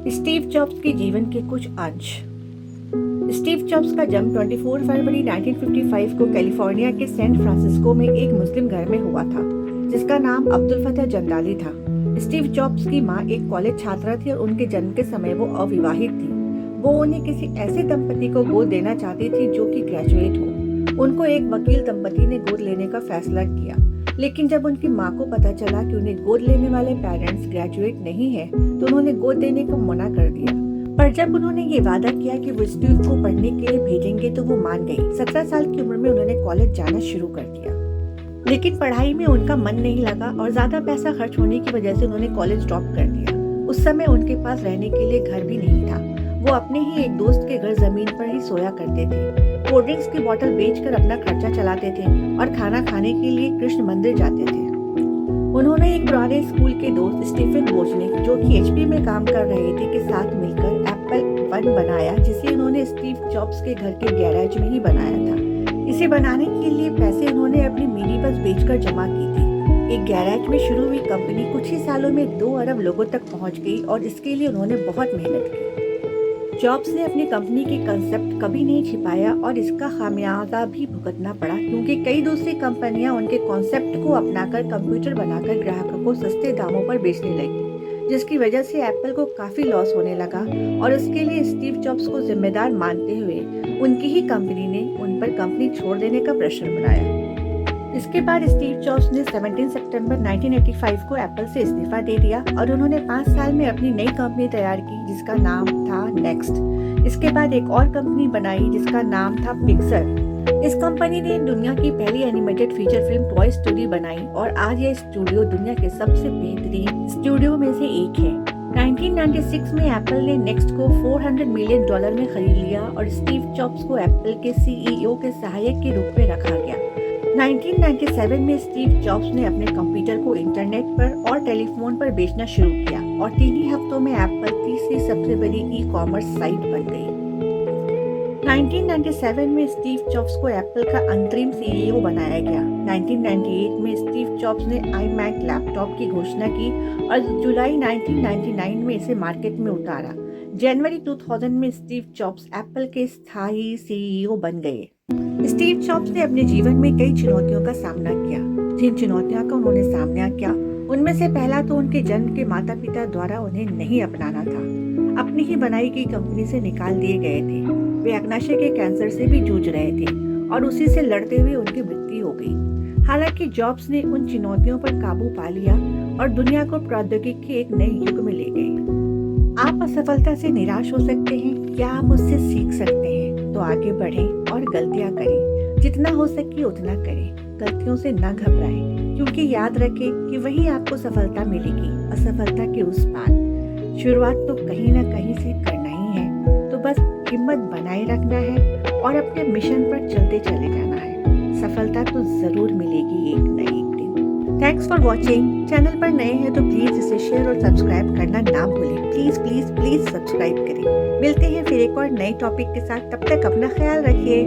Steve jobs के जीवन के कुछ अंश। स्टीव जॉब्स का जन्म 24 फरवरी 1955 को कैलिफोर्निया के सैन फ्रांसिस्को में एक मुस्लिम घर में हुआ था, जिसका नाम अब्दुल फतह जंदाली था। स्टीव जॉब्स की मां एक कॉलेज छात्रा थी और उनके जन्म के समय वो अविवाहित थी। वो उन्हें किसी ऐसे दंपति को गोद देना चाहती थी जो कि ग्रेजुएट हो। उनको एक वकील दंपति ने गोद लेने का फैसला किया, लेकिन जब उनकी मां को पता चला कि उन्हें गोद लेने वाले पेरेंट्स ग्रेजुएट नहीं है, तो उन्होंने गोद देने को मना कर दिया। पर जब उन्होंने ये वादा किया कि वो स्टीव को पढ़ने के लिए भेजेंगे, तो वो मान गई। 17 साल की उम्र में उन्होंने कॉलेज जाना शुरू कर दिया, लेकिन पढ़ाई में उनका मन नहीं लगा और ज्यादा पैसा खर्च होने की वजह से उन्होंने कॉलेज ड्रॉप कर दिया। उस समय उनके पास रहने के लिए घर भी नहीं था। वो अपने ही एक दोस्त के घर जमीन पर ही सोया करते थे। कोल्ड ड्रिंक्स की बोतल बेचकर अपना खर्चा चलाते थे और खाना खाने के लिए कृष्ण मंदिर जाते थे। उन्होंने एक पुराने स्कूल के दोस्त स्टीफन वोजनिक, जो कि HP में काम कर रहे थे, के साथ मिलकर एप्पल 1 बनाया, जिसे उन्होंने स्टीव जॉब्स के घर के गैराज में ही बनाया था। इसे बनाने के लिए पैसे उन्होंने अपनी मिनी बस बेचकर जमा की थी। एक गैराज में शुरू हुई कंपनी कुछ ही सालों में 2 अरब लोगों तक पहुंच गई और इसके लिए उन्होंने बहुत मेहनत की। जॉब्स ने अपनी कंपनी के कंसेप्ट कभी नहीं छिपाया और इसका खामियाजा भी भुगतना पड़ा, क्योंकि कई दूसरी कंपनियां उनके कॉन्सेप्ट को अपनाकर कंप्यूटर बनाकर ग्राहकों को सस्ते दामों पर बेचने लगी, जिसकी वजह से एप्पल को काफी लॉस होने लगा और इसके लिए स्टीव जॉब्स को जिम्मेदार मानते हुए उनकी ही कंपनी ने उन पर कंपनी छोड़ देने का प्रेशर बनाया। इसके बाद स्टीव जॉब्स ने 17 सितंबर 1985 को एप्पल से इस्तीफा दे दिया और उन्होंने 5 साल में अपनी नई कंपनी तैयार की, जिसका नाम था नेक्स्ट। इसके बाद एक और कंपनी बनाई जिसका नाम था पिक्सर। इस कंपनी ने दुनिया की पहली animated feature film toy story बनाई और आज यह स्टूडियो दुनिया के सबसे बेहतरीन स्टूडियो में से एक है। 1996 में एप्पल ने नेक्स्ट को $400 मिलियन में खरीद लिया और स्टीव जॉब्स को एप्पल के CEO के सहायक के रूप में रखा गया। 1997 में स्टीव जॉब्स ने अपने कंप्यूटर को इंटरनेट पर और टेलीफोन पर बेचना शुरू किया और 3 ही हफ्तों में एप्पल तीसरी सबसे बड़ी ई-कॉमर्स साइट बन गई। 1997 में स्टीव जॉब्स को एप्पल का अंतरिम CEO बनाया गया। 1998 में स्टीव जॉब्स ने iMac लैपटॉप की घोषणा की और जुलाई 1999 में इसे मार्केट में उतारा। जनवरी 2000 में स्टीव जॉब्स एप्पल के स्थायी CEO बन गए। स्टीव जॉब्स ने अपने जीवन में कई चुनौतियों का सामना किया। जिन चुनौतियों का उन्होंने सामना किया, उनमें से पहला तो उनके जन्म के माता पिता द्वारा उन्हें नहीं अपनाना था। अपनी ही बनाई गई कंपनी से निकाल दिए गए थे। वे अग्नाशय के कैंसर से भी जूझ रहे थे और उसी से लड़ते हुए उनकी मृत्यु हो गई। हालांकि जॉब्स ने उन चुनौतियों पर काबू पा लिया और दुनिया को प्रौद्योगिकी के एक नए युग में ले गए। आप असफलता से निराश हो सकते हैं, क्या आप उससे सीख सकते हैं? तो आगे बढ़ें और गलतियां करें। जितना हो सके उतना करें। गलतियों से न घबराएं, क्योंकि याद रखें कि वही आपको सफलता मिलेगी, असफलता के उस पार। शुरुआत तो कहीं ना कहीं से करना ही है, तो बस हिम्मत बनाए रखना है और अपने मिशन पर चलते चले जाना है। सफलता तो जरूर मिलेगी एक न एक दिन। Thanks for watching. चैनल पर नए हैं तो प्लीज इसे शेयर और सब्सक्राइब करना ना भूलें। प्लीज प्लीज प्लीज सब्सक्राइब करें। मिलते हैं फिर एक और नए टॉपिक के साथ। तब तक अपना ख्याल रखिए।